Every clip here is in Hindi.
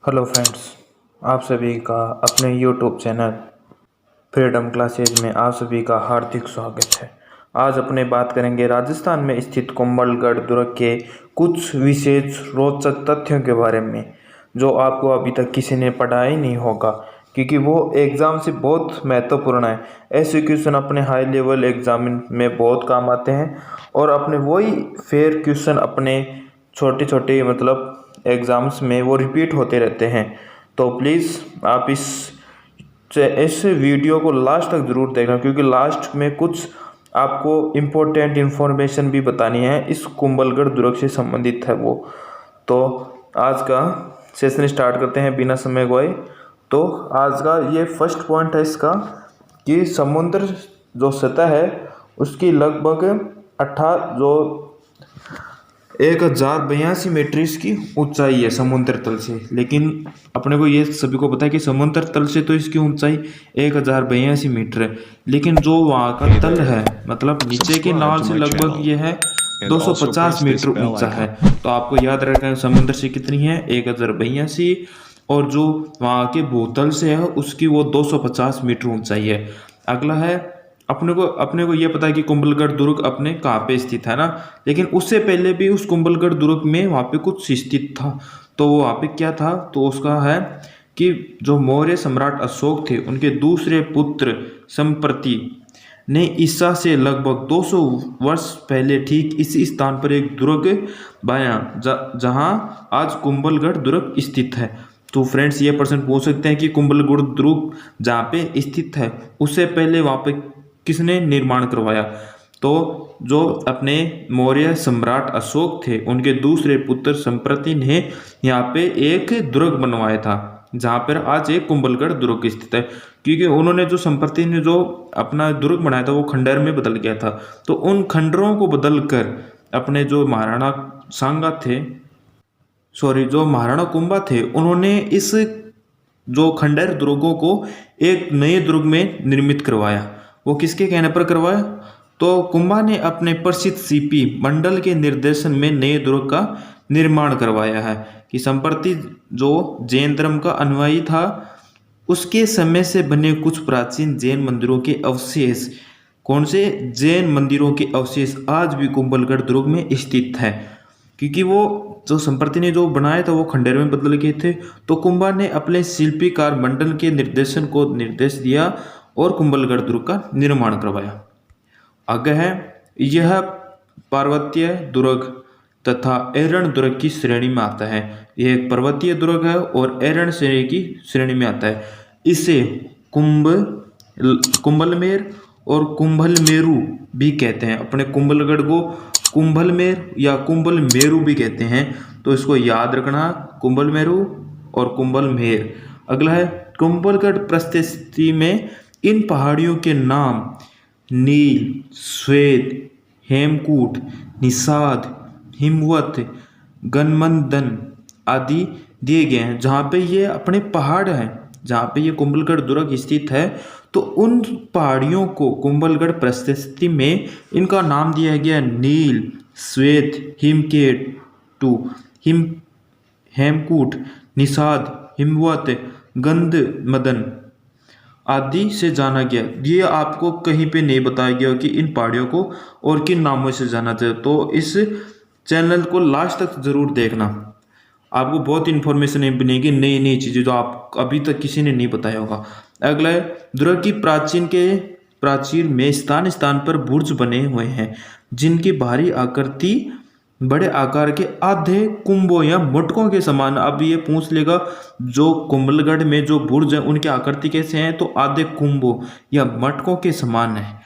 हेलो फ्रेंड्स, आप सभी का अपने यूट्यूब चैनल फ्रीडम क्लासेज में आप सभी का हार्दिक स्वागत है। आज अपने बात करेंगे राजस्थान में स्थित कुंभलगढ़ दुर्ग के कुछ विशेष रोचक तथ्यों के बारे में, जो आपको अभी तक किसी ने पढ़ा ही नहीं होगा, क्योंकि वो एग्ज़ाम से बहुत महत्वपूर्ण है। ऐसे क्वेश्चन अपने हाई लेवल एग्जाम में बहुत काम आते हैं और अपने वही फेयर क्वेश्चन अपने छोटे छोटे एग्ज़ाम्स में वो रिपीट होते रहते हैं। तो प्लीज़ आप इस वीडियो को लास्ट तक ज़रूर देखना, क्योंकि लास्ट में कुछ आपको इम्पोर्टेंट इन्फॉर्मेशन भी बतानी है इस कुंभलगढ़ दुर्ग से संबंधित है वो। तो आज का सेशन स्टार्ट करते हैं बिना समय गवाए। तो आज का ये फर्स्ट पॉइंट है इसका कि समुद्र जो सतह है उसकी लगभग 1082 मीटर इसकी ऊंचाई है समुद्र तल से। लेकिन अपने को ये सभी को पता है कि समुद्र तल से तो इसकी ऊंचाई 1082 मीटर है, लेकिन जो वहाँ का तल है मतलब नीचे के नाल से लगभग ये है 250 मीटर ऊंचा है। तो आपको याद रखना समुद्र से कितनी है 1082, और जो वहाँ के भूतल से है उसकी वो 250 मीटर ऊंचाई है। अगला है अपने को ये पता है कि कुंभलगढ़ दुर्ग अपने कहाँ पे स्थित है ना, लेकिन उससे पहले भी उस कुंभलगढ़ दुर्ग में वहाँ पे कुछ स्थित था। तो वहाँ पे क्या था, तो उसका है कि जो मौर्य सम्राट अशोक थे उनके दूसरे पुत्र संप्रति ने ईसा से लगभग 200 वर्ष पहले ठीक इसी स्थान पर एक दुर्ग बनाया जहाँ आज कुंभलगढ़ दुर्ग स्थित है। तो फ्रेंड्स ये प्रश्न पूछ सकते हैं कि कुंभलगढ़ दुर्ग जहाँ पे स्थित है उससे पहले वहाँ पे किसने निर्माण करवाया। तो जो अपने मौर्य सम्राट अशोक थे उनके दूसरे पुत्र संप्रति ने यहाँ पे एक दुर्ग बनवाया था जहाँ पर आज एक कुंभलगढ़ दुर्ग स्थित है। क्योंकि उन्होंने जो संप्रति ने जो अपना दुर्ग बनाया था वो खंडर में बदल गया था, तो उन खंडरों को बदल कर अपने जो महाराणा कुंभा थे उन्होंने इस जो खंडर दुर्गों को एक नए दुर्ग में निर्मित करवाया। वो किसके कहने पर करवाया, तो कुंभा ने अपने प्रसिद्ध सीपी मंडल के निर्देशन में नए दुर्ग का निर्माण करवाया है। कि संप्रति जो जैन धर्म का अनुयायी था उसके समय से बने कुछ प्राचीन जैन मंदिरों के अवशेष, कौन से जैन मंदिरों के अवशेष आज भी कुंभलगढ़ दुर्ग में स्थित है। क्योंकि वो जो संप्रति ने जो बनाया था वो खंडेर में बदल गए थे, तो कुंभा ने अपने शिल्पीकार मंडल के निर्देशन को निर्देश दिया और कुंभलगढ़ दुर्ग का निर्माण करवाया। आगे है यह पर्वतीय दुर्ग तथा एरण दुर्ग की श्रेणी में आता है। यह एक पर्वतीय दुर्ग है और एरण श्रेणी की श्रेणी में आता है। इसे कुंभलमेर और कुंभलमेरु भी कहते हैं। अपने कुंभलगढ़ को कुंभलमेर या कुंभलमेरु भी कहते हैं, तो इसको याद रखना, कुंभलमेरु और कुंभलमेर। अगला है कुंभलगढ़ परिस्थिति में इन पहाड़ियों के नाम नील, श्वेत, हेमकूट, निषाद, हिमवत, गनमंदन आदि दिए गए हैं। जहाँ पे ये अपने पहाड़ हैं, जहाँ पे ये कुंभलगढ़ दुर्ग स्थित है, तो उन पहाड़ियों को कुंभलगढ़ परिस्थिति में इनका नाम दिया गया नील, श्वेत, हेमकूट, निषाद, हिमवत, गंधमदन आदि से जाना गया। ये आपको कहीं पे नहीं बताया गया कि इन पहाड़ियों को और किन नामों से जाना चाहिए। तो इस चैनल को लास्ट तक जरूर देखना, आपको बहुत इन्फॉर्मेशन बनेगी, नई नई चीज़ें जो आप अभी तक किसी ने नहीं बताया होगा। अगला है दुर्ग की प्राचीर में स्थान स्थान पर बुर्ज बने हुए हैं जिनकी बाहरी आकृति बड़े आकार के आधे कुंभों या मटकों के समान। अब ये पूछ लेगा जो कुंभलगढ़ में जो बुर्ज है उनकी आकृति कैसे हैं, तो आधे कुंभों या मटकों के समान है।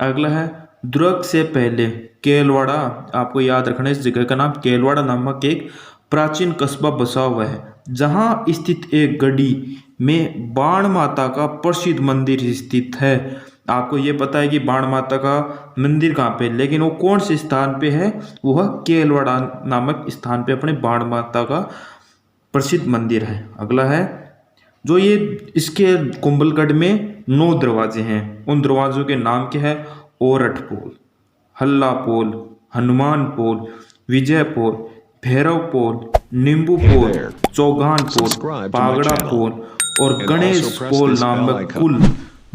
अगला है दुर्ग से पहले केलवाड़ा, आपको याद रखना इस जगह का नाम केलवाड़ा नामक एक प्राचीन कस्बा बसा हुआ है, जहाँ स्थित एक गढ़ी में बाण माता का प्रसिद्ध मंदिर स्थित है। आपको ये पता है कि बाण माता का मंदिर कहाँ पे, लेकिन वो कौन से स्थान पे है, वह केलवाड़ा नामक स्थान पे अपने बाण माता का प्रसिद्ध मंदिर है। अगला है जो ये इसके कुंभलगढ़ में 9 दरवाजे हैं, उन दरवाजों के नाम क्या है, ओरठ पोल, हल्ला पोल, हनुमान पोल, विजय पोल, भैरव पोल, नींबू Hey pole, there. Chaugan pole, Subscribe to my पागड़ा channel. पोल और And Ganesh also press pole this नामक bell icon. कुल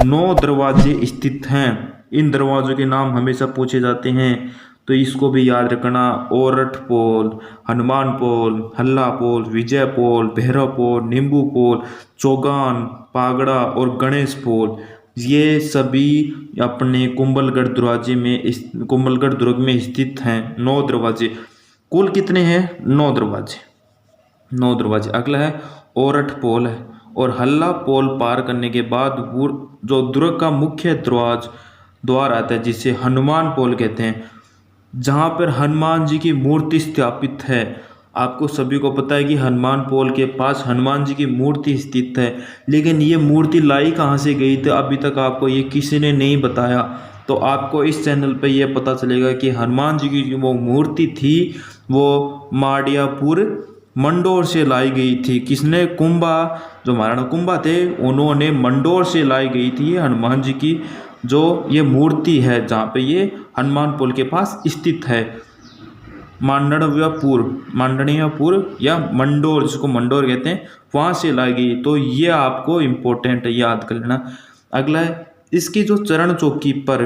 9 दरवाजे स्थित हैं। इन दरवाजों के नाम हमेशा पूछे जाते हैं, तो इसको भी याद रखना। ओरठ पोल, हनुमान पोल, हल्ला पोल, विजय पोल, भैरव पोल, नींबू पोल, चौगान, पागड़ा और गणेश पोल, ये सभी अपने कुंभलगढ़ दरवाजे में कुंभलगढ़ दुर्ग में स्थित हैं। 9 दरवाजे। कुल कितने हैं? 9 दरवाजे। 9 दरवाजे। अगला है ओरठ पोल है, और हल्ला पोल पार करने के बाद जो दुर्ग का मुख्य द्वार आता है, जिसे हनुमान पोल कहते हैं, जहाँ पर हनुमान जी की मूर्ति स्थापित है। आपको सभी को पता है कि हनुमान पोल के पास हनुमान जी की मूर्ति स्थित है, लेकिन ये मूर्ति लाई कहाँ से गई थी अभी तक आपको ये किसी ने नहीं बताया। तो आपको इस चैनल पे ये पता चलेगा कि हनुमान जी की जो वो मूर्ति थी वो माड़ियापुर मंडोर से लाई गई थी। किसने? कुंभा, जो महाराणा कुंभा थे, उन्होंने मंडोर से लाई गई थी हनुमान जी की जो ये मूर्ति है, जहाँ पे ये हनुमान पुल के पास स्थित है। मांडणियापुर या मंडोर, जिसको मंडोर कहते हैं, वहाँ से लाई गई। तो ये आपको इम्पोर्टेंट है, याद कर लेना। अगला है इसकी जो चरण चौकी पर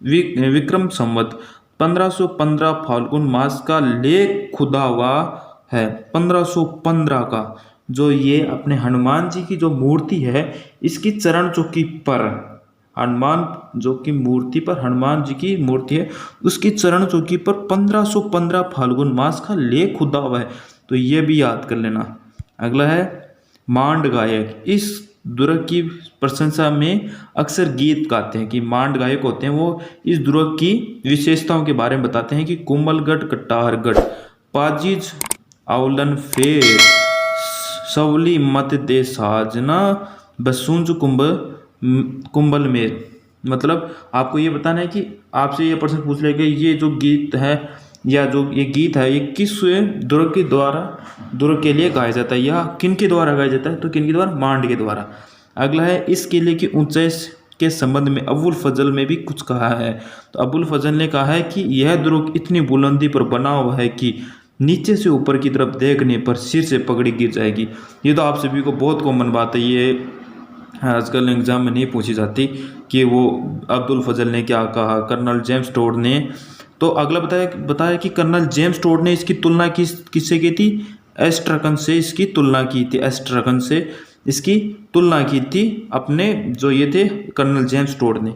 विक्रम संवत 1515 फाल्गुन मास का लेख खुदा हुआ है। 1515 का जो ये अपने हनुमान जी की जो मूर्ति है, इसकी चरण चौकी पर हनुमान जो की मूर्ति पर हनुमान जी की मूर्ति है, उसकी चरण चौकी पर 1515 फाल्गुन मास का लेख खुदा हुआ है। तो ये भी याद कर लेना। अगला है मांड गायक। इस दुर्ग की प्रशंसा में अक्सर गीत गाते हैं कि मांड गायक होते हैं, वो इस दुर्ग की विशेषताओं के बारे में बताते हैं कि कुंभलगढ़ कटारगढ़ पाजिज आउलन फेर सवली मत दे साजना बसुंज कुंभल में। मतलब आपको ये बताना है कि आपसे ये प्रश्न पूछ लेगा ये जो गीत है या जो ये गीत है, ये किस दुर्ग के लिए गाया जाता है या किन के द्वारा गाया जाता है? तो किन के द्वारा? मांड के द्वारा। अगला है इस किले की ऊंचाई के संबंध में अबुल फजल में भी कुछ कहा है। तो अबुल फजल ने कहा है कि यह दुर्ग इतनी बुलंदी पर बना हुआ है कि नीचे से ऊपर की तरफ देखने पर सिर से पगड़ी गिर जाएगी। ये तो आप सभी को बहुत कॉमन बात है, ये आजकल एग्जाम में नहीं पूछी जाती कि वो अब्दुल फजल ने क्या कहा, कर्नल जेम्स टोड ने। तो अगला बताया कि कर्नल जेम्स टोड ने इसकी तुलना किससे की थी? एस्ट्रकन से इसकी तुलना की थी। एस्ट्रकन से इसकी तुलना की थी अपने जो ये थे कर्नल जेम्स टोड ने।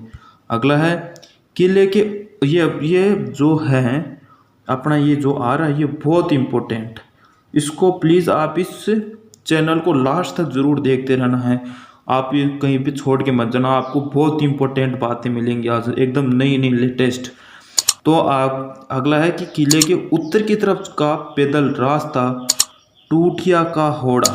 अगला है किले के ये जो है अपना ये जो आ रहा है ये बहुत इम्पोर्टेंट, इसको प्लीज़ आप इस चैनल को लास्ट तक ज़रूर देखते रहना है। आप ये कहीं भी छोड़ के मत जाना, आपको बहुत इंपॉर्टेंट बातें मिलेंगी आज, एकदम नई नई लेटेस्ट। तो आप अगला है कि किले के उत्तर की तरफ का पैदल रास्ता टूटिया का होड़ा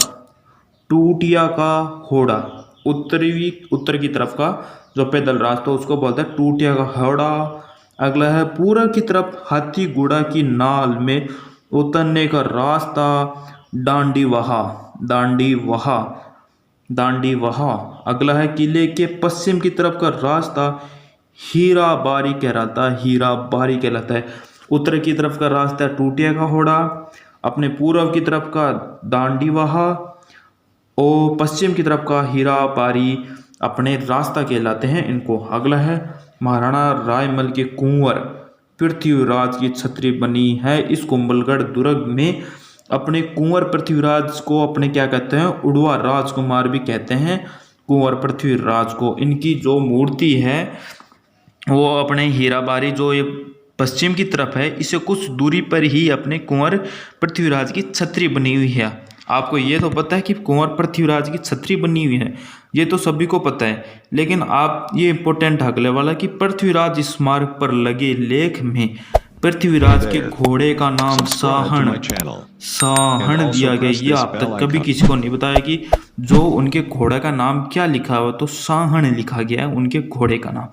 उत्तर की तरफ का जो पैदल रास्ता उसको बोलता है टूटिया का होड़ा। अगला है पूर्व की तरफ हाथी गुड़ा की नाल में उतरने का रास्ता दांडी वहा। अगला है किले के पश्चिम की तरफ का रास्ता हीरा बारी कहलाता है। उत्तर की तरफ का रास्ता टूटिया का होड़ा, अपने पूर्व की तरफ का दांडी वहा और पश्चिम की तरफ का हीरा बारी अपने रास्ता कहलाते हैं इनको। अगला है महाराणा रायमल के कुंवर पृथ्वीराज की छतरी बनी है। इस कुंभलगढ़ दुर्ग में अपने कुंवर पृथ्वीराज को अपने क्या कहते हैं? उड़वा राजकुमार भी कहते हैं कुंवर पृथ्वीराज को। इनकी जो मूर्ति है वो अपने हीराबारी जो ये पश्चिम की तरफ है, इससे कुछ दूरी पर ही अपने कुंवर पृथ्वीराज की छतरी बनी हुई है। आपको ये तो पता है कि कुंवर पृथ्वीराज की छतरी बनी हुई है, ये तो सभी को पता है, लेकिन आप ये इम्पोर्टेंट अगले वाला कि पृथ्वीराज स्मारक पर लगे लेख में पृथ्वीराज के घोड़े का नाम साहण दिया गया। ये आप तक कभी किसी को नहीं बताया कि जो उनके घोड़े का नाम क्या लिखा हुआ, तो साहण लिखा गया है उनके घोड़े का नाम।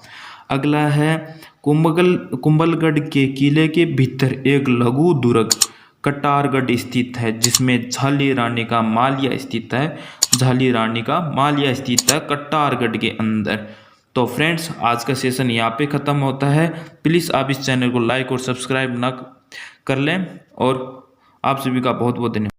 अगला है कुंभलगढ़ के किले के भीतर एक लघु दुर्ग कटारगढ़ स्थित है, जिसमें झाली रानी का मालिया स्थित है कटारगढ़ के अंदर। तो फ्रेंड्स आज का सेशन यहाँ पे ख़त्म होता है। प्लीज़ आप इस चैनल को लाइक और सब्सक्राइब ना कर लें और आप सभी का बहुत बहुत धन्यवाद।